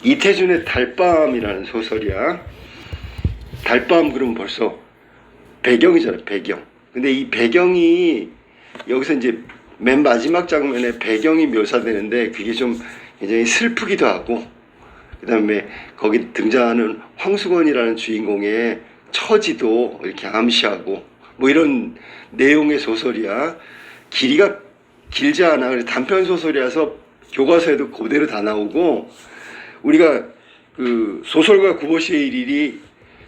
이태준의 달밤이라는 소설이야. 달밤 그러면 벌써 배경이잖아, 배경. 근데 이 배경이 여기서 이제 맨 마지막 장면에 배경이 묘사되는데 그게 좀 굉장히 슬프기도 하고, 그 다음에 거기 등장하는 황수건이라는 주인공의 처지도 이렇게 암시하고 뭐 이런 내용의 소설이야. 길이가 길지 않아. 그래서 단편 소설이라서 교과서에도 그대로 다 나오고, 우리가 그 소설가 구보시의 일일이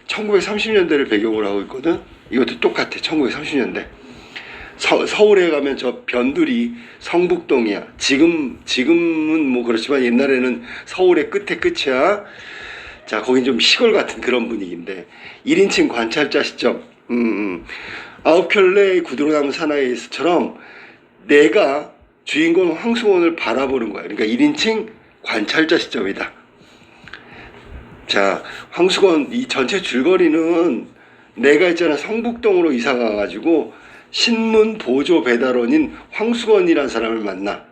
1930년대를 배경으로 하고 있거든. 이것도 똑같아. 1930년대. 서울에 가면 저 변두리 성북동이야. 지금은 뭐 그렇지만 옛날에는 서울의 끝에 끝이야. 자, 거긴 좀 시골 같은 그런 분위기인데 1인칭 관찰자 시점. 아홉켤레의 구두로나무 사나이에서처럼 내가 주인공 황수원을 바라보는 거야. 그러니까 1인칭 관찰자 시점이다. 자, 황수건 이 전체 줄거리는 내가 있잖아 성북동으로 이사 가가지고 신문 보조 배달원인 황수건이라는 사람을 만나.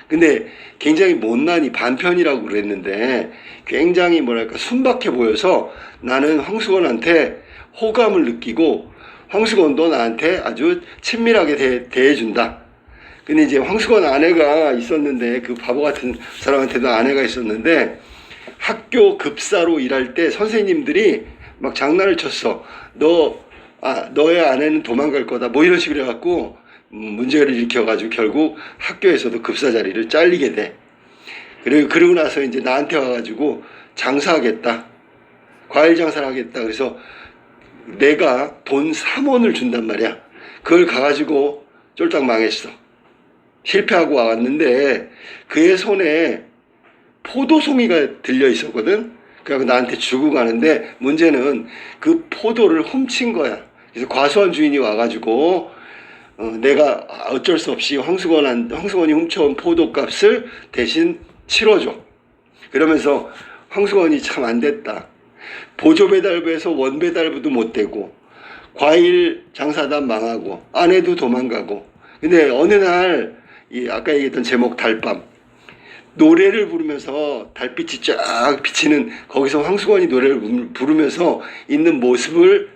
근데 굉장히 못난이 반편이라고 그랬는데 굉장히 뭐랄까 순박해 보여서 나는 황수건한테 호감을 느끼고 황수건도 나한테 아주 친밀하게 대해준다. 근데 이제 황수건 아내가 있었는데, 그 바보 같은 사람한테도 아내가 있었는데 학교 급사로 일할 때 선생님들이 막 장난을 쳤어. 너의 아내는 도망갈 거다. 뭐 이런 식으로 해갖고 문제를 일으켜가지고 결국 학교에서도 급사 자리를 잘리게 돼. 그리고 나서 이제 나한테 와가지고 장사하겠다. 과일 장사를 하겠다. 그래서 내가 돈 3원을 준단 말이야. 그걸 가가지고 쫄딱 망했어. 실패하고 왔는데 그의 손에 포도송이가 들려 있었거든. 그래서 나한테 주고 가는데 문제는 그 포도를 훔친 거야. 그래서 과수원 주인이 와가지고 내가 어쩔 수 없이 황수건이 훔쳐온 포도값을 대신 치러줘. 그러면서 황수건이 참 안 됐다. 보조배달부에서 원배달부도 못 되고 과일 장사다 망하고 아내도 도망가고. 근데 어느 날 이 아까 얘기했던 제목 달밤, 노래를 부르면서 달빛이 쫙 비치는 거기서 황수건이 노래를 부르면서 있는 모습을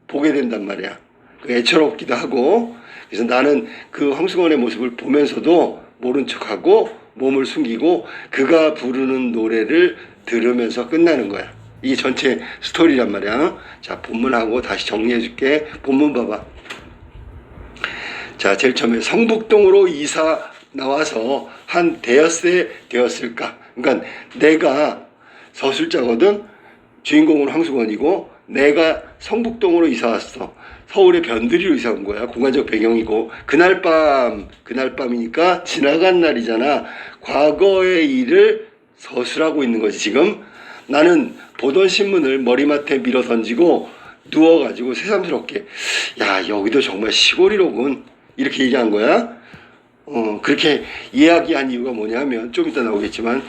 보게 된단 말이야. 애처롭기도 하고. 그래서 나는 그 황수건의 모습을 보면서도 모른 척하고 몸을 숨기고 그가 부르는 노래를 들으면서 끝나는 거야. 이게 전체 스토리란 말이야. 자, 본문하고 다시 정리해 줄게. 본문 봐봐. 자, 제일 처음에 성북동으로 이사 나와서 한 대여세 되었을까? 그러니까 내가 서술자거든. 주인공은 황수건이고 내가 성북동으로 이사 왔어. 서울의 변두리로 이사 온 거야. 공간적 배경이고 그날 밤이니까 지나간 날이잖아. 과거의 일을 서술하고 있는 거지. 지금 나는 보던 신문을 머리맡에 밀어 던지고 누워가지고 새삼스럽게, 야, 여기도 정말 시골이로군, 이렇게 얘기한 거야. 그렇게 이야기한 이유가 뭐냐면 좀 이따 나오겠지만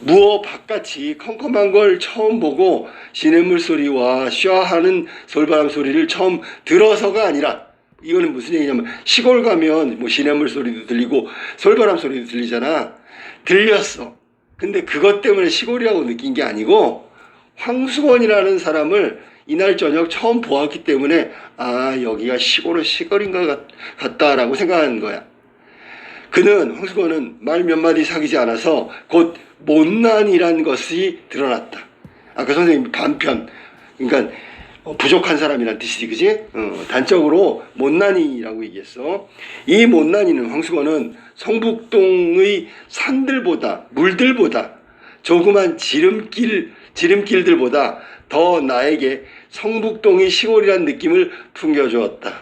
무어 바깥이 컴컴한 걸 처음 보고 시냇물 소리와 샤하는 솔바람 소리를 처음 들어서가 아니라, 이거는 무슨 얘기냐면 시골 가면 뭐 시냇물 소리도 들리고 솔바람 소리도 들리잖아. 들렸어. 근데 그것 때문에 시골이라고 느낀 게 아니고 황수건이라는 사람을 이날 저녁 처음 보았기 때문에 아, 여기가 시골인 것 같다라고 생각하는 거야. 황수건은 말 몇 마디 사귀지 않아서 곧 못난이란 것이 드러났다. 아까 선생님 반편, 그러니까 부족한 사람이란 뜻이지, 그지? 단적으로 못난이라고 얘기했어. 이 못난이는, 황수건은 성북동의 산들보다, 물들보다, 조그만 지름길들보다 더 나에게 성북동의 시골이란 느낌을 풍겨주었다.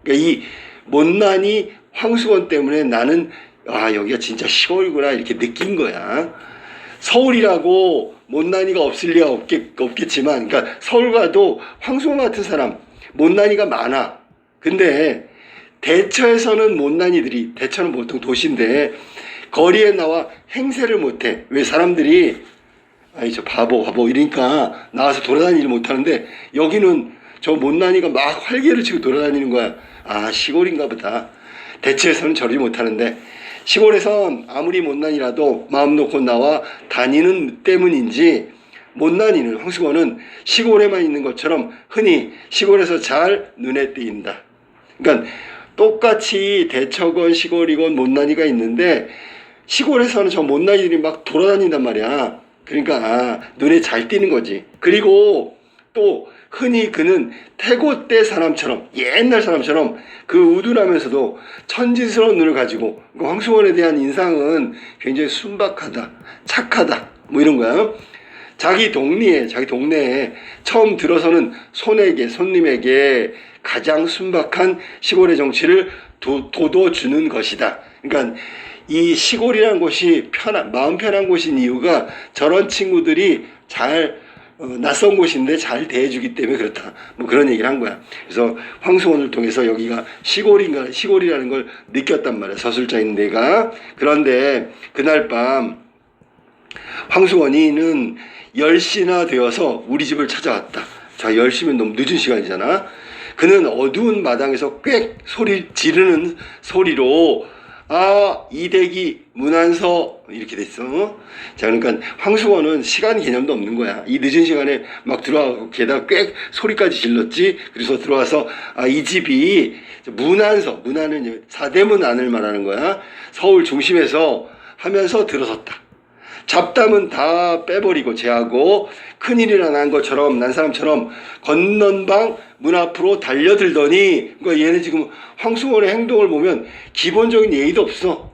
그러니까 이 못난이 황수건 때문에 나는 아, 여기가 진짜 시골이구나 이렇게 느낀 거야. 서울이라고 못난이가 없을 리가 없겠지만, 그러니까 서울 가도 황수건 같은 사람 못난이가 많아. 근데 대처에서는 못난이들이, 대처는 보통 도시인데 거리에 나와 행세를 못해. 왜? 사람들이 아이 저 바보 이러니까 나와서 돌아다니지 못하는데 여기는 저 못난이가 막 활개를 치고 돌아다니는 거야. 아, 시골인가 보다. 대체에서는 저러지 못하는데, 시골에선 아무리 못난이라도 마음 놓고 나와 다니는 때문인지 못난이는 황수건은 시골에만 있는 것처럼 흔히 시골에서 잘 눈에 띄인다. 그러니까 똑같이 대처건 시골이건 못난이가 있는데 시골에서는 저 못난이들이 막 돌아다닌단 말이야. 그러니까 눈에 잘 띄는 거지. 그리고 또 흔히 그는 태고 때 사람처럼 옛날 사람처럼 그 우둔하면서도 천진스러운 눈을 가지고 황수건에 대한 인상은 굉장히 순박하다, 착하다 뭐 이런 거야. 자기 동네에 처음 들어서는 손님에게 가장 순박한 시골의 정치를 돋워주는 것이다. 그러니까 이 시골이라는 곳이 마음 편한 곳인 이유가 저런 친구들이 낯선 곳인데 잘 대해주기 때문에 그렇다. 뭐 그런 얘기를 한 거야. 그래서 황수원을 통해서 여기가 시골이라는 걸 느꼈단 말이야. 서술자인 내가. 그런데 그날 밤 황수원이는 10시나 되어서 우리 집을 찾아왔다. 자, 10시면 너무 늦은 시간이잖아. 그는 어두운 마당에서 꽥 소리 지르는 소리로 이대기 문안서 이렇게 됐어. 자, 그러니까 황수건은 시간 개념도 없는 거야. 이 늦은 시간에 막 들어와서 게다가 꽥 소리까지 질렀지. 그래서 들어와서 이 집이 문안은 사대문 안을 말하는 거야. 서울 중심에서 하면서 들어섰다. 잡담은 다 빼버리고 제하고 큰일이 난 것처럼 난 사람처럼 건넌방 문 앞으로 달려들더니 그러니까 얘네 지금 황수원의 행동을 보면 기본적인 예의도 없어.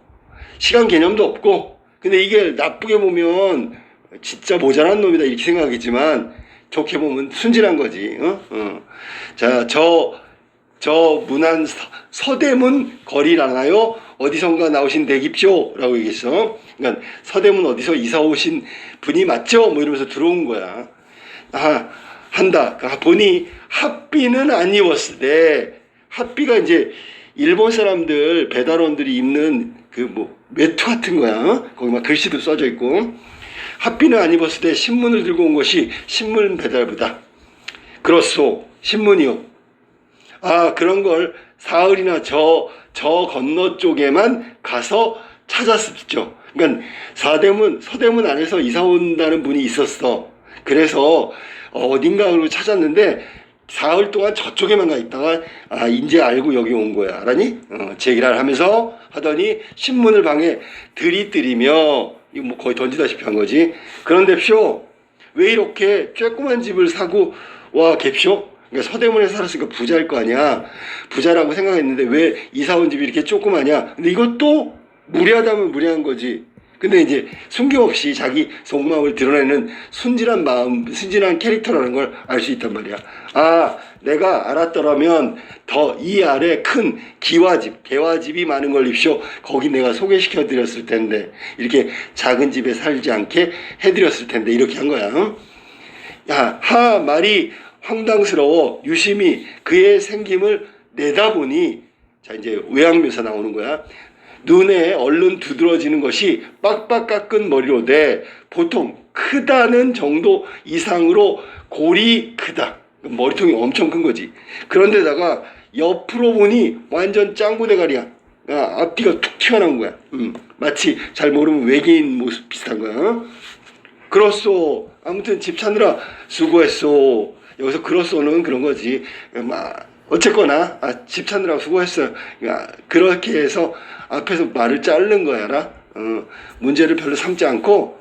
시간 개념도 없고. 근데 이게 나쁘게 보면 진짜 모자란 놈이다 이렇게 생각하겠지만 좋게 보면 순진한 거지. 자, 저 문안 서대문 거리라나요? 어디선가 나오신 대깁쇼 라고 얘기했어. 그러니까 서대문 어디서 이사 오신 분이 맞죠? 뭐 이러면서 들어온 거야. 한다. 보니 핫비는 안 입었을 때, 핫비가 이제 일본 사람들 배달원들이 입는 그 외투 같은 거야. 거기 막 글씨도 써져 있고. 핫비는 안 입었을 때 신문을 들고 온 것이 신문 배달부다. 그렇소. 신문이요. 그런 걸 사흘이나 저 건너 쪽에만 가서 찾았었죠. 그러니까 서대문 안에서 이사 온다는 분이 있었어. 그래서 어딘가로 찾았는데 사흘 동안 저쪽에만 가 있다가 이제 알고 여기 온 거야. 알았니? 제기를 하면서 하더니 신문을 방에 들이뜨리며 이거 뭐 거의 던지다시피 한 거지. 그런데쇼 왜 이렇게 쬐꼬만 집을 사고 와 갭쇼? 그러니까 서대문에 살았으니까 부자일 거 아니야. 부자라고 생각했는데 왜 이사 온 집이 이렇게 조그마냐. 근데 이것도 무례하다면 무례한 거지. 근데 이제 숨김없이 자기 속마음을 드러내는 순진한 마음, 순진한 캐릭터라는 걸 알 수 있단 말이야. 내가 알았더라면 더 이 아래 큰 개화집이 많은 걸 입쇼. 거기 내가 소개시켜 드렸을 텐데. 이렇게 작은 집에 살지 않게 해드렸을 텐데. 이렇게 한 거야. 말이 황당스러워 유심히 그의 생김을 내다보니 자 이제 외양묘사 나오는 거야. 눈에 얼른 두드러지는 것이 빡빡 깎은 머리로 돼 보통 크다는 정도 이상으로 골이 크다. 머리통이 엄청 큰 거지. 그런데다가 옆으로 보니 완전 짱구 대가리야. 앞뒤가 툭 튀어나온 거야. 마치 잘 모르면 외계인 모습 비슷한 거야. 그렇소. 아무튼 집 찾느라 수고했소. 여기서 그렇소는 그런 거지. 어쨌거나 집 찾느라고 수고했어요. 그렇게 해서 앞에서 말을 자르는 거야. 알아? 문제를 별로 삼지 않고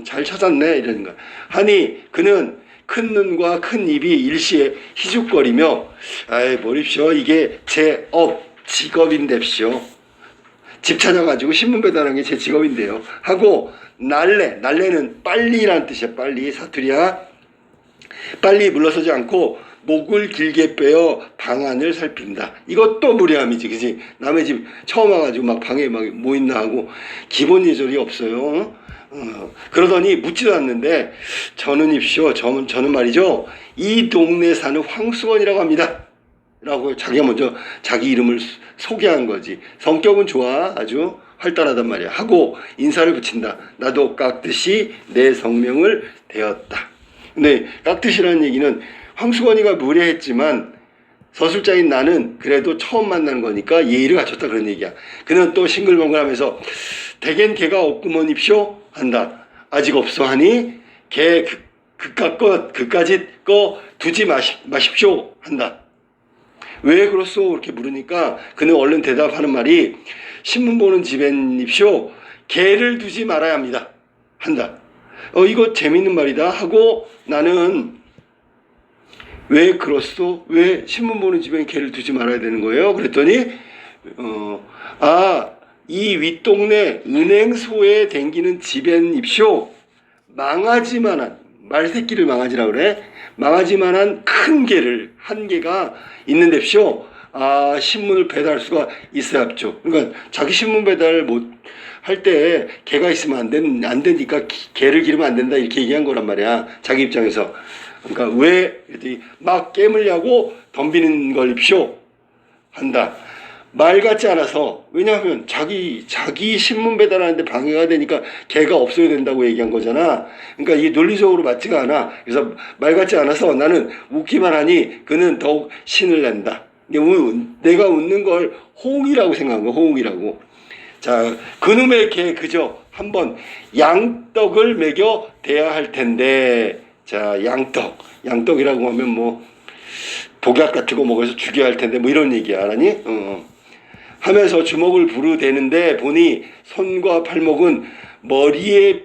잘 찾았네 이러는 거야. 하니 그는 큰 눈과 큰 입이 일시에 희죽거리며 모르십시오. 이게 제 직업인데쇼. 집 찾아가지고 신문 배달하는 게 제 직업인데요. 하고 날래는 빨리라는 뜻이야. 빨리 사투리야. 빨리 물러서지 않고 목을 길게 빼어 방 안을 살핀다. 이것도 무례함이지, 그치? 남의 집 처음 와가지고 막 방에 막 뭐 있나 하고 기본 예절이 없어요. 그러더니 묻지도 않는데 저는입시오. 저는 말이죠. 이 동네 사는 황수건이라고 합니다. 라고 자기가 먼저 자기 이름을 소개한 거지. 성격은 좋아. 아주 활달하단 말이야. 하고 인사를 붙인다. 나도 깍듯이 내 성명을 대었다. 근데 깍듯이라는 얘기는 황수건이가 무례했지만 서술자인 나는 그래도 처음 만나는 거니까 예의를 갖췄다 그런 얘기야. 그는 또 싱글벙글하면서 대겐 개가 없구먼입쇼 한다. 아직 없어 하니 개 그까지 거 두지 마십쇼 한다. 왜 그렇소? 그렇게 물으니까 그는 얼른 대답하는 말이 신문 보는 집엔입쇼 개를 두지 말아야 합니다 한다. 이거 재밌는 말이다 하고 나는 왜 그렇소? 왜 신문 보는 집엔 개를 두지 말아야 되는 거예요? 그랬더니 이 윗동네 은행소에 댕기는 집엔입쇼 망하지만한 말새끼를 망아지라 그래. 망하지만한 큰 개를 한 개가 있는데쇼. 신문을 배달할 수가 있어야 합죠. 그러니까 자기 신문 배달 못 할 때 개가 있으면 안 되니까 개를 기르면 안 된다 이렇게 얘기한 거란 말이야. 자기 입장에서. 그러니까 왜 그랬더니 막 깨물려고 덤비는 걸 입쇼 한다. 말 같지 않아서. 왜냐하면 자기 신문 배달하는데 방해가 되니까 개가 없어야 된다고 얘기한 거잖아. 그러니까 이게 논리적으로 맞지가 않아. 그래서 말 같지 않아서 나는 웃기만 하니 그는 더욱 신을 낸다. 내가 웃는 걸 호응이라고 생각한 거. 호응이라고. 자, 그놈의 개 그저 한번 양떡을 먹여 대야 할 텐데. 자, 양떡이라고 하면 뭐 복약 같은 거 먹어서 죽여야 할 텐데 뭐 이런 얘기야. 알았니? 하면서 주먹을 부르대는데 보니 손과 팔목은 머리에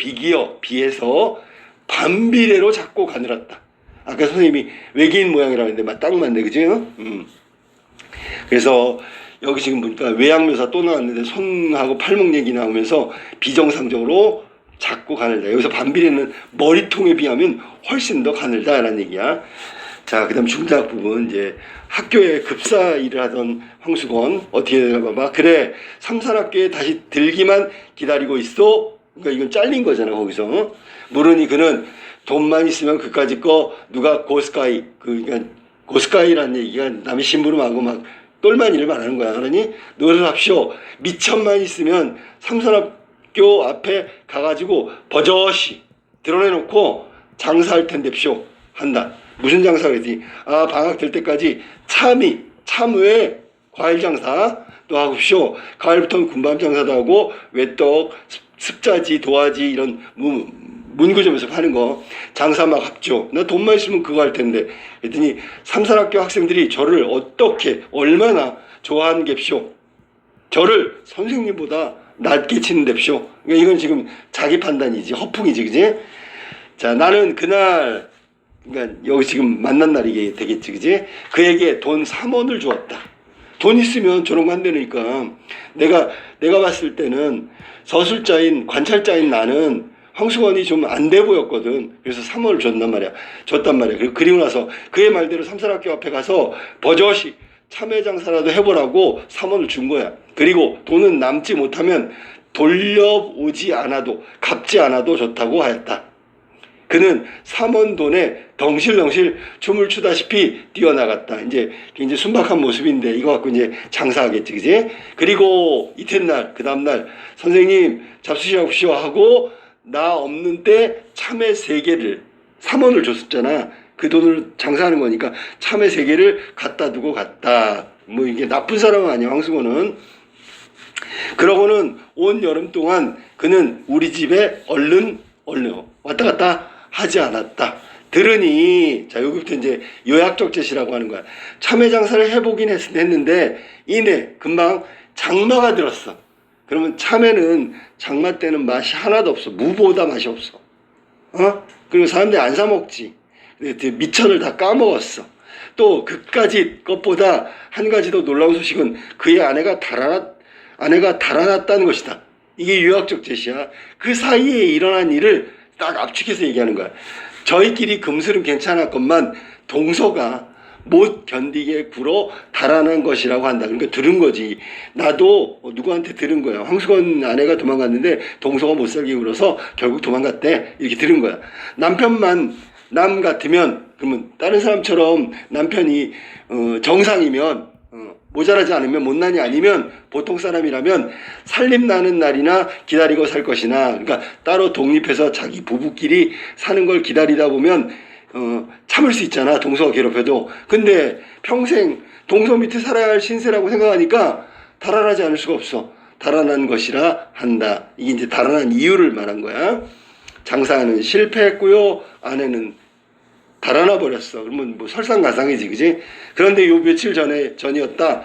비해서 반비례로 작고 가늘었다. 아까 선생님이 외계인 모양이라고 했는데 딱 맞네, 그지? 그래서 여기 지금 보니까 외양묘사 또 나왔는데 손하고 팔목 얘기 나오면서 비정상적으로 작고 가늘다. 여기서 반비례는 머리통에 비하면 훨씬 더 가늘다라는 얘기야. 자, 그 다음 중작 부분, 이제 학교에 급사 일을 하던 황수건, 어떻게 되나 봐봐. 그래, 삼산학교에 다시 들기만 기다리고 있어. 그러니까 이건 잘린 거잖아, 거기서. 물으니 그는 돈만 있으면 그까짓 거 누가 고스카이, 그러니까 고스카이라는 얘기가 남의 심부름하고 막 똘마니를 말하는 거야. 그러니 노를 합시오. 미천만 있으면 삼산학교 앞에 가가지고 버젓이 드러내놓고 장사할 텐데쇼 한다. 무슨 장사 그랬더니 방학 될 때까지 참외 과일 장사 또 하고쇼. 가을부터는 군밤 장사도 하고 외떡, 습자지, 도화지 이런 문구점에서 파는 거 장사 막 합죠. 나 돈만 있으면 그거 할 텐데. 그랬더니 삼산학교 학생들이 저를 얼마나 좋아하는 갭쇼. 저를 선생님보다 낮게 치는 뎁쇼. 그러니까 이건 지금 자기 판단이지, 허풍이지, 그지? 자, 나는 그날, 그러니까 여기 지금 만난 날이 되겠지, 그지? 그에게 돈 3원을 주었다. 돈 있으면 저런 거 한다니까. 내가 봤을 때는 서술자인, 관찰자인 나는 황수건이 좀 안 돼 보였거든. 그래서 3원을 줬단 말이야. 그리고 나서 그의 말대로 삼산학교 앞에 가서 버젓이 참외 장사라도 해보라고 3원을 준 거야. 그리고 돈은 남지 못하면 돌려오지 않아도, 갚지 않아도 좋다고 하였다. 그는 3원 돈에 덩실덩실 춤을 추다시피 뛰어나갔다. 이제 굉장히 순박한 모습인데 이거 갖고 이제 장사하겠지, 그지? 그리고 이튿날, 그 다음날 선생님 잡수시옵시오 하고 나 없는 때 참외 3개를 3원을 줬었잖아. 그 돈을 장사하는 거니까 참외 3개를 갖다 두고 갔다. 뭐 이게 나쁜 사람은 아니야, 황수건은. 그러고는 온 여름 동안 그는 우리 집에 얼른 왔다 갔다 하지 않았다. 들으니, 자, 여기부터 이제 요약적 제시라고 하는 거야. 참외 장사를 해보긴 했는데 이내 금방 장마가 들었어. 그러면 참외는 장마 때는 맛이 하나도 없어. 무보다 맛이 없어. 그리고 사람들이 안 사 먹지. 미천을 다 까먹었어. 또 그까짓 것보다 한 가지 더 놀라운 소식은 그의 아내가 달아났다는 것이다. 이게 유학적 제시야. 그 사이에 일어난 일을 딱 압축해서 얘기하는 거야. 저희끼리 금술은 괜찮았건만 동서가 못 견디게 굴어 달아난 것이라고 한다. 그러니까 들은 거지. 나도 누구한테 들은 거야. 황수건 아내가 도망갔는데 동서가 못 살게 굴어서 결국 도망갔대. 이렇게 들은 거야. 남편만 남 같으면, 그러면 다른 사람처럼 남편이 정상이면, 모자라지 않으면, 못난이 아니면, 보통 사람이라면 살림 나는 날이나 기다리고 살 것이나, 그러니까 따로 독립해서 자기 부부끼리 사는 걸 기다리다 보면 참을 수 있잖아. 동서가 괴롭혀도. 근데 평생 동서 밑에 살아야 할 신세라고 생각하니까 달아나지 않을 수가 없어. 달아난 것이라 한다. 이게 이제 달아난 이유를 말한 거야. 장사는 실패했고요. 아내는 달아나 버렸어. 그러면 뭐 설상가상이지, 그지? 그런데 요 며칠 전이었다.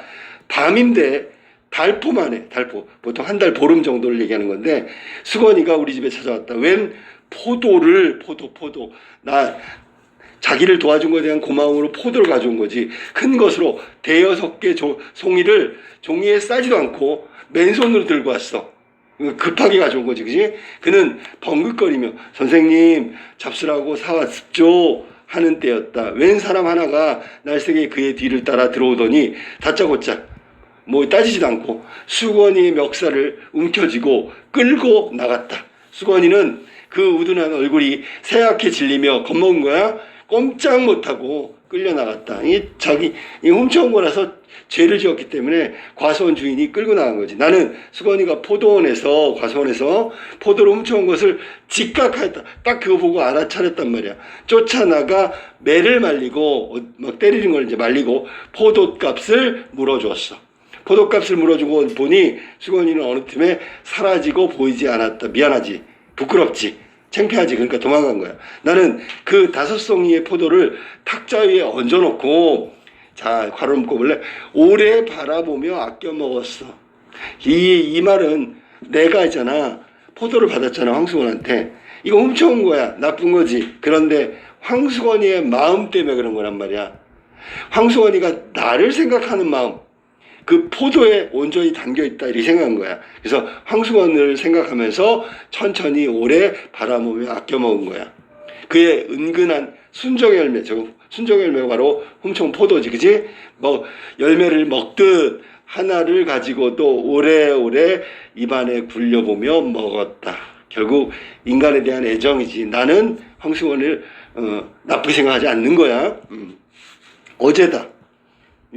밤인데 달포 만에, 달포. 보통 한 달 보름 정도를 얘기하는 건데, 수건이가 우리 집에 찾아왔다. 웬 포도. 자기를 도와준 것에 대한 고마움으로 포도를 가져온 거지. 큰 것으로 대여섯 개 송이를 종이에 싸지도 않고 맨손으로 들고 왔어. 급하게 가져온 거지, 그지? 그는 벙긋거리며 선생님 잡수라고 사왔습죠 하는 때였다. 웬 사람 하나가 날쌔게 그의 뒤를 따라 들어오더니 다짜고짜 뭐 따지지도 않고 수건이의 멱살을 움켜쥐고 끌고 나갔다. 수건이는 그 우둔한 얼굴이 새하얗게 질리며 겁먹은 거야. 꼼짝 못하고 끌려나갔다. 이 훔쳐온 거라서 죄를 지었기 때문에 과수원 주인이 끌고 나간 거지. 나는 수건이가 과수원에서 포도를 훔쳐온 것을 직각하였다. 딱 그거 보고 알아차렸단 말이야. 쫓아나가 매를 말리고 막 때리는 걸 이제 말리고 포도값을 물어주었어. 포도값을 물어주고 보니 수건이는 어느 틈에 사라지고 보이지 않았다. 미안하지, 부끄럽지, 창피하지. 그러니까 도망간 거야. 나는 그 5송이의 포도를 탁자 위에 얹어놓고, 자, 괄호 묶어볼래? 오래 바라보며 아껴 먹었어. 이 말은 내가 있잖아, 포도를 받았잖아, 황수건한테. 이거 훔쳐온 거야. 나쁜 거지. 그런데 황수건이의 마음 때문에 그런 거란 말이야. 황수건이가 나를 생각하는 마음, 그 포도에 온전히 담겨있다, 이렇게 생각한 거야. 그래서 황수건을 생각하면서 천천히 오래 바라보며 아껴 먹은 거야. 그의 은근한 순정 열매, 순정 열매가 바로 훔쳐온 포도지, 그지? 뭐 열매를 먹듯 하나를 가지고도 오래오래 입안에 굴려보며 먹었다. 결국 인간에 대한 애정이지. 나는 황수건을 나쁘게 생각하지 않는 거야. 어제다.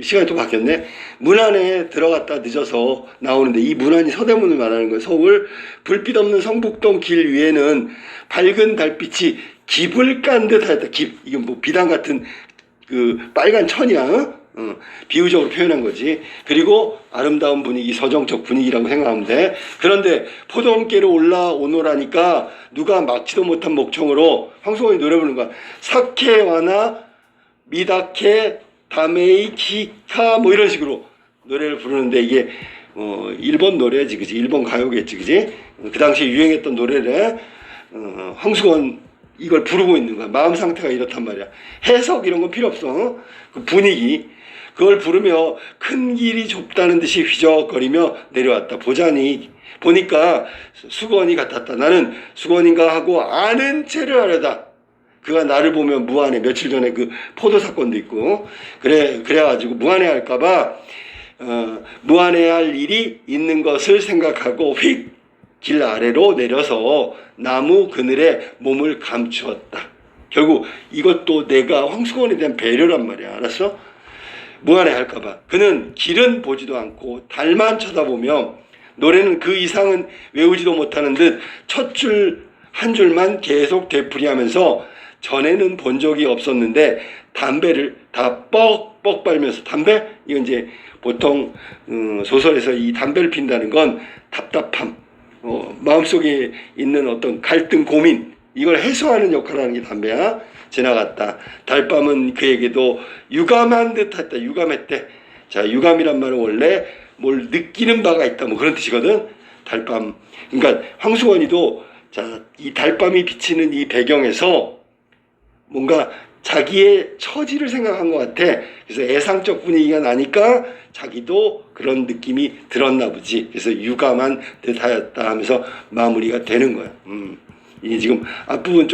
시간이 또 바뀌었네. 문 안에 들어갔다 늦어서 나오는데, 이 문 안이 서대문을 말하는 거예요. 서울 불빛 없는 성북동 길 위에는 밝은 달빛이 깁을 깐 듯 하였다. 깁. 이건 뭐 비단 같은 그 빨간 천이야. 비유적으로 표현한 거지. 그리고 아름다운 분위기, 서정적 분위기라고 생각하면 돼. 그런데 포도원께로 올라오노라니까 누가 막지도 못한 목청으로 황수건이 노래 부르는 거야. 사케와나 미다케 다메이 키카 뭐 이런 식으로 노래를 부르는데, 이게 일본 노래지, 그지? 일본 가요겠지, 그지? 그 당시에 유행했던 노래를 황수건 이걸 부르고 있는 거야. 마음 상태가 이렇단 말이야. 해석 이런 건 필요 없어. 그 분위기, 그걸 부르며 큰 길이 좁다는 듯이 휘적거리며 내려왔다. 보니까 수건이 같았다. 나는 수건인가 하고 아는 체를 하려다. 그가 나를 보면 무안해. 며칠 전에 그 포도 사건도 있고, 그래가지고 무안해할까봐 무안해할 일이 있는 것을 생각하고 휙 길 아래로 내려서 나무 그늘에 몸을 감추었다. 결국 이것도 내가 황수건에 대한 배려란 말이야. 알았어? 무안해할까봐. 그는 길은 보지도 않고 달만 쳐다보며, 노래는 그 이상은 외우지도 못하는 듯 첫 줄 한 줄만 계속 되풀이하면서 전에는 본 적이 없었는데 담배를 다 뻑뻑 빨면서, 담배? 이건 이제 보통 소설에서 이 담배를 핀다는 건 답답함, 마음속에 있는 어떤 갈등, 고민, 이걸 해소하는 역할을 하는 게 담배야. 지나갔다. 달밤은 그에게도 유감한 듯 했다. 유감했대. 자, 유감이란 말은 원래 뭘 느끼는 바가 있다, 뭐 그런 뜻이거든. 달밤. 그러니까 황수건이도 자, 이 달밤이 비치는 이 배경에서 뭔가 자기의 처지를 생각한 것 같아. 그래서 애상적 분위기가 나니까 자기도 그런 느낌이 들었나 보지. 그래서 유감한 듯하였다 하면서 마무리가 되는 거야. 이 지금 앞부분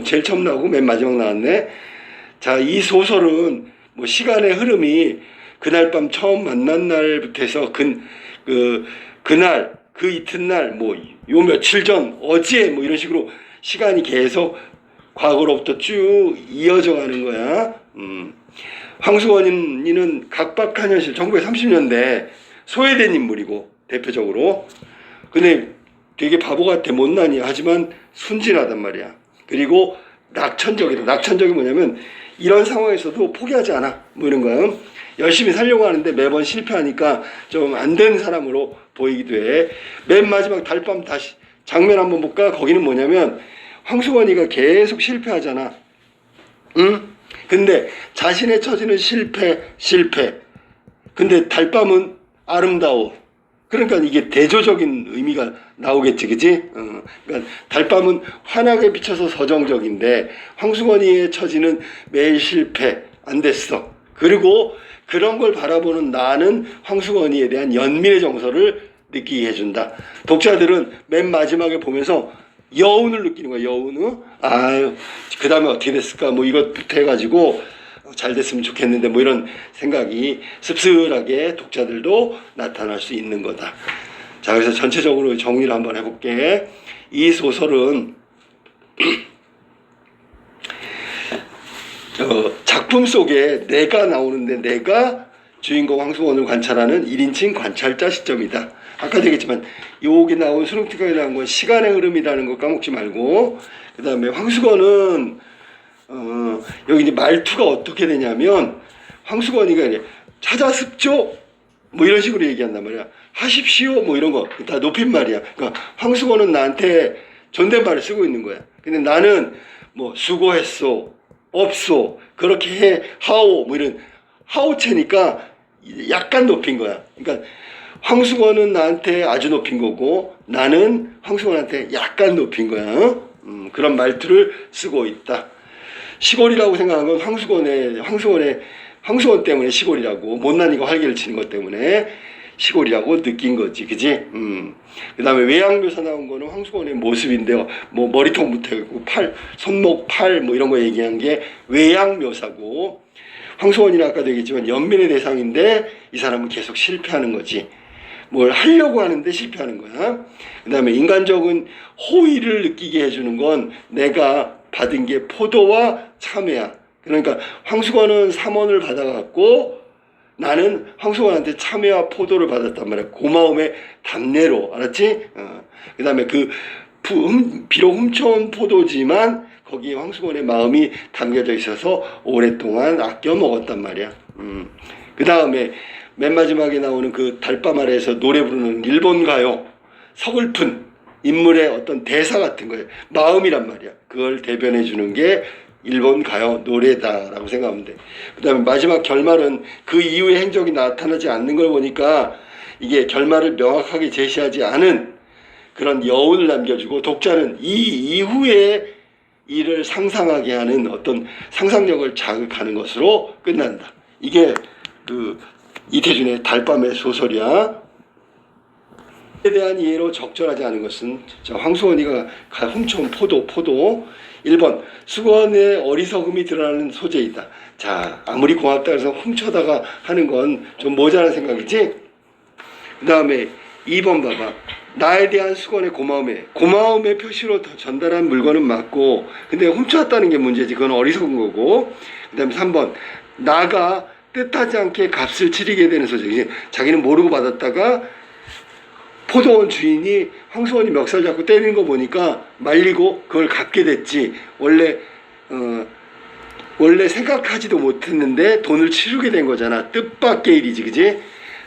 제일 처음 나오고 맨 마지막 나왔네. 자, 이 소설은 뭐 시간의 흐름이 그날 밤 처음 만난 날부터 해서 그날, 그 이튿날, 뭐 요 며칠 전, 어제 뭐 이런 식으로 시간이 계속 과거로부터 쭉 이어져 가는 거야. 황수건이는 각박한 현실, 1930년대 소외된 인물이고, 대표적으로. 근데 되게 바보 같아, 못난이. 하지만 순진하단 말이야. 그리고 낙천적이다. 낙천적이 뭐냐면 이런 상황에서도 포기하지 않아. 뭐 이런 거야. 열심히 살려고 하는데 매번 실패하니까 좀 안 된 사람으로 보이기도 해. 맨 마지막 달밤 다시 장면 한번 볼까? 거기는 뭐냐면 황수건이가 계속 실패하잖아. 응? 근데 자신의 처지는 실패. 근데 달밤은 아름다워. 그러니까 이게 대조적인 의미가 나오겠지, 그지? 그러니까 달밤은 환하게 비춰서 서정적인데 황수건이의 처지는 매일 실패, 안 됐어. 그리고 그런 걸 바라보는 나는 황수건이에 대한 연민의 정서를 느끼게 해준다. 독자들은 맨 마지막에 보면서 여운을 느끼는 거야. 여운. 아유, 그 다음에 어떻게 됐을까? 뭐 이것부터 해가지고 잘 됐으면 좋겠는데 뭐 이런 생각이 씁쓸하게 독자들도 나타날 수 있는 거다. 자, 그래서 전체적으로 정리를 한번 해볼게. 이 소설은 작품 속에 내가 나오는데 내가 주인공 황수건을 관찰하는 1인칭 관찰자 시점이다. 아까도 얘기했지만 여기 나온 수능특강에 나온 건 시간의 흐름이라는 거 까먹지 말고, 그 다음에 황수건은 여기 이제 말투가 어떻게 되냐면 황수건이가 이제 찾아습죠 뭐 이런 식으로 얘기한단 말이야. 하십시오 뭐 이런 거 다 높임말이야. 그러니까 황수건은 나한테 존댓말을 쓰고 있는 거야. 근데 나는 뭐 수고했소, 없소, 그렇게 해, 하오 뭐 이런 하오체니까 약간 높인 거야. 그러니까 황수건은 나한테 아주 높인 거고 나는 황수건한테 약간 높인 거야. 그런 말투를 쓰고 있다. 시골이라고 생각한 건 황수건 때문에 시골이라고, 못난이가 활개를 치는 것 때문에 시골이라고 느낀 거지, 그지? 그 다음에 외양묘사 나온 거는 황수건의 모습인데요. 뭐 머리통부터 해고 팔, 손목, 팔 뭐 이런 거 얘기한 게 외양묘사고, 황수건이는 아까도 얘기했지만 연민의 대상인데 이 사람은 계속 실패하는 거지. 뭘 하려고 하는데 실패하는 거야. 그 다음에 인간적인 호의를 느끼게 해주는 건 내가 받은 게 포도와 참외야. 그러니까 황수건은 삼원을 받아갖고 나는 황수건한테 참외와 포도를 받았단 말이야. 고마움의 답례로. 알았지? 그 다음에 비록 훔쳐온 포도지만 거기에 황수건의 마음이 담겨져 있어서 오랫동안 아껴 먹었단 말이야. 그 다음에 맨 마지막에 나오는 그 달밤 아래에서 노래 부르는 일본 가요. 서글픈 인물의 어떤 대사 같은 거예요. 마음이란 말이야. 그걸 대변해 주는 게 일본 가요 노래다라고 생각하면 돼. 그 다음에 마지막 결말은 그 이후의 행적이 나타나지 않는 걸 보니까 이게 결말을 명확하게 제시하지 않은 그런 여운을 남겨주고 독자는 이 이후의 일을 상상하게 하는 어떤 상상력을 자극하는 것으로 끝난다. 이게 이태준의 달밤의 소설이야. 에 대한 이해로 적절하지 않은 것은 황수건이가 훔쳐온 포도 1번 수건의 어리석음이 드러나는 소재이다. 자, 아무리 고맙다 해서 훔쳐다가 하는 건 좀 모자란 생각이지. 그 다음에 2번 봐봐. 나에 대한 수건의 고마움의 표시로 전달한 물건은 맞고 근데 훔쳐왔다는 게 문제지. 그건 어리석은 거고. 그 다음에 3번 나가 뜻하지 않게 값을 치르게 되는 소재. 자기는 모르고 받았다가 포도원 주인이 황수건이 멱살 잡고 때리는 거 보니까 말리고 그걸 갚게 됐지. 원래 생각하지도 못했는데 돈을 치르게 된 거잖아. 뜻밖의 일이지, 그지?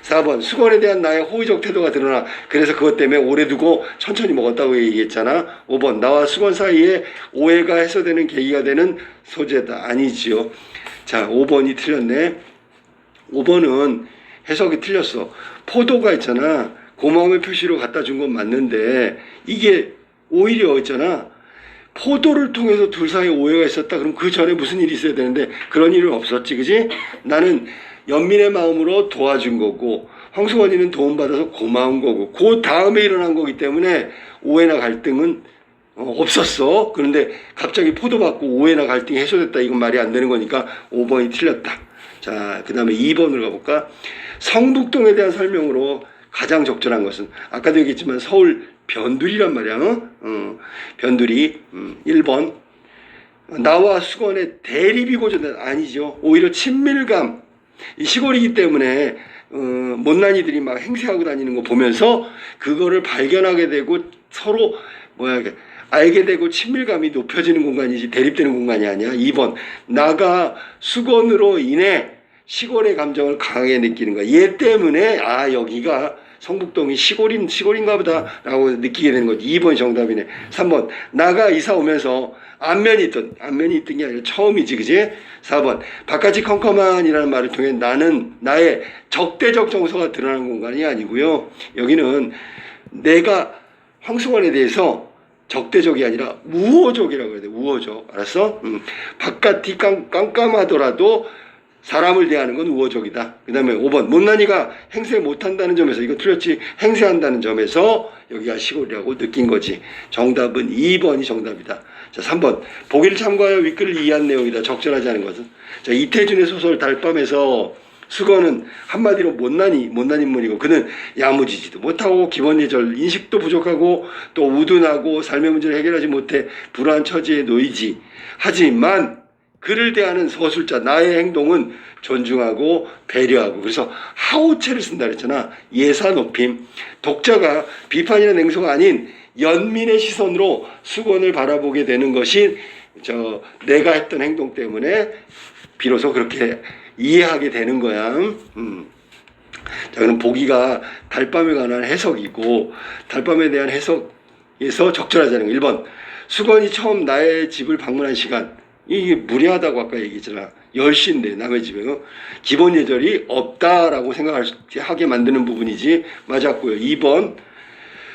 4번 수건에 대한 나의 호의적 태도가 드러나. 그래서 그것 때문에 오래 두고 천천히 먹었다고 얘기했잖아. 5번 나와 수건 사이에 오해가 해소되는 계기가 되는 소재다. 아니지요. 자, 5번이 틀렸네. 5번은 해석이 틀렸어. 포도가 있잖아. 고마움의 표시로 갖다 준 건 맞는데 이게 오히려 있잖아. 포도를 통해서 둘 사이에 오해가 있었다. 그럼 그 전에 무슨 일이 있어야 되는데 그런 일은 없었지, 그지? 나는 연민의 마음으로 도와준 거고 황수건이는 도움받아서 고마운 거고 그 다음에 일어난 거기 때문에 오해나 갈등은 없었어. 그런데 갑자기 포도 받고 오해나 갈등이 해소됐다. 이건 말이 안 되는 거니까 5번이 틀렸다. 자, 그 다음에 2번으로 가볼까? 성북동에 대한 설명으로 가장 적절한 것은 아까도 얘기했지만 서울 변두리란 말이야. 변두리. 1번 나와 수건의 대립이 고조된. 아니죠. 오히려 친밀감. 이 시골이기 때문에 못난이들이 막 행세하고 다니는 거 보면서 그거를 발견하게 되고 서로 알게 되고 친밀감이 높여지는 공간이지 대립되는 공간이 아니야. 2번, 나가 수건으로 인해 시골의 감정을 강하게 느끼는 거야. 얘 때문에 여기가 성북동이 시골인가 보다라고 느끼게 되는 거지. 2번이 정답이네. 3번, 나가 이사 오면서 안면이 있던 게 아니라 처음이지, 그지? 4번, 바깥이 컴컴한이라는 말을 통해 나는 나의 적대적 정서가 드러나는 공간이 아니고요. 여기는 내가 황승원에 대해서 적대적이 아니라 우호적이라고 해야 돼. 우호적. 알았어? 바깥이 깜깜하더라도 사람을 대하는 건 우호적이다. 그 다음에 5번, 못난이가 행세 못한다는 점에서, 이거 틀렸지, 행세한다는 점에서 여기가 시골이라고 느낀 거지. 정답은 2번이 정답이다. 자, 3번, 보기를 참고하여 윗글을 이해한 내용이다. 적절하지 않은 것은. 자, 이태준의 소설 달밤에서 수건은 한마디로 못난 인물이고, 그는 야무지지도 못하고 기본 예절 인식도 부족하고 또 우둔하고 삶의 문제를 해결하지 못해 불안한 처지에 놓이지. 하지만 그를 대하는 서술자 나의 행동은 존중하고 배려하고, 그래서 하호체를 쓴다 그랬잖아. 예사 높임. 독자가 비판이나 냉소가 아닌 연민의 시선으로 수건을 바라보게 되는 것이 내가 했던 행동 때문에 비로소 그렇게 이해하게 되는 거야. 자, 그럼 보기가 달밤에 관한 해석이고, 달밤에 대한 해석에서 적절하지 않은 거. 1번, 수건이 처음 나의 집을 방문한 시간, 이게 무례하다고 아까 얘기했잖아. 10시인데 남의 집에 기본 예절이 없다라고 생각하게 만드는 부분이지. 맞았고요. 2번,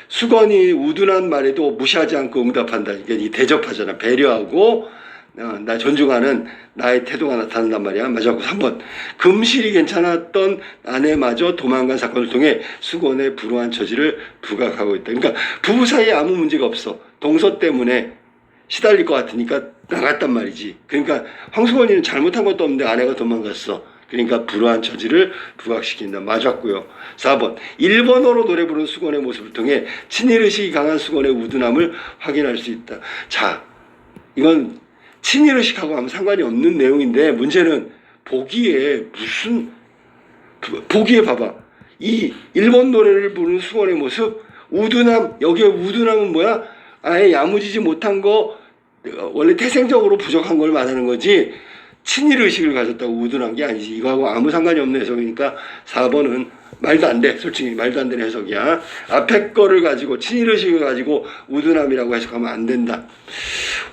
수건이 우둔한 말에도 무시하지 않고 응답한다. 이게 대접하잖아. 배려하고 나 존중하는 나의 태도가 나타난단 말이야. 맞았고. 3번, 금실이 괜찮았던 아내마저 도망간 사건을 통해 수건의 불우한 처지를 부각하고 있다. 그러니까 부부 사이에 아무 문제가 없어. 동서 때문에 시달릴 것 같으니까 나갔단 말이지. 그러니까 황수건이는 잘못한 것도 없는데 아내가 도망갔어. 그러니까 불우한 처지를 부각시킨다. 맞았고요. 4번, 일본어로 노래 부르는 수건의 모습을 통해 친일의식이 강한 수건의 우둔함을 확인할 수 있다. 자, 이건 친일의식하고 아무 상관이 없는 내용인데, 문제는 보기에 봐봐. 이 일본 노래를 부르는 수건의 모습, 우둔함, 여기에 우둔함은 뭐야? 아예 야무지지 못한 거, 원래 태생적으로 부족한 걸 말하는 거지, 친일의식을 가졌다고 우둔한 게 아니지. 이거하고 아무 상관이 없는 해석이니까 4번은 말도 안 돼. 솔직히 말도 안 되는 해석이야. 앞에 거를 가지고 친일의식을 가지고 우둔함이라고 해석하면 안 된다.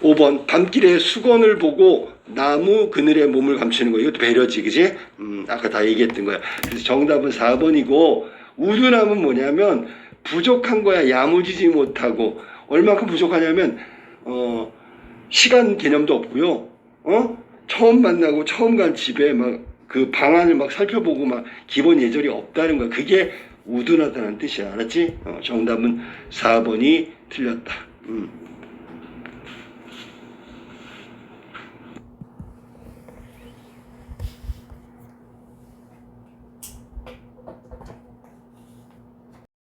5번, 밤길에 수건을 보고 나무 그늘에 몸을 감추는 거, 이것도 배려지, 그지? 아까 다 얘기했던 거야. 그래서 정답은 4번이고, 우둔함은 뭐냐면 부족한 거야. 야무지지 못하고. 얼마큼 부족하냐면 시간 개념도 없고요. 처음 만나고 처음 간 집에 막 그 방안을 막 살펴보고 막 기본 예절이 없다는 거야. 그게 우둔하다는 뜻이야. 알았지? 정답은 4번이 틀렸다.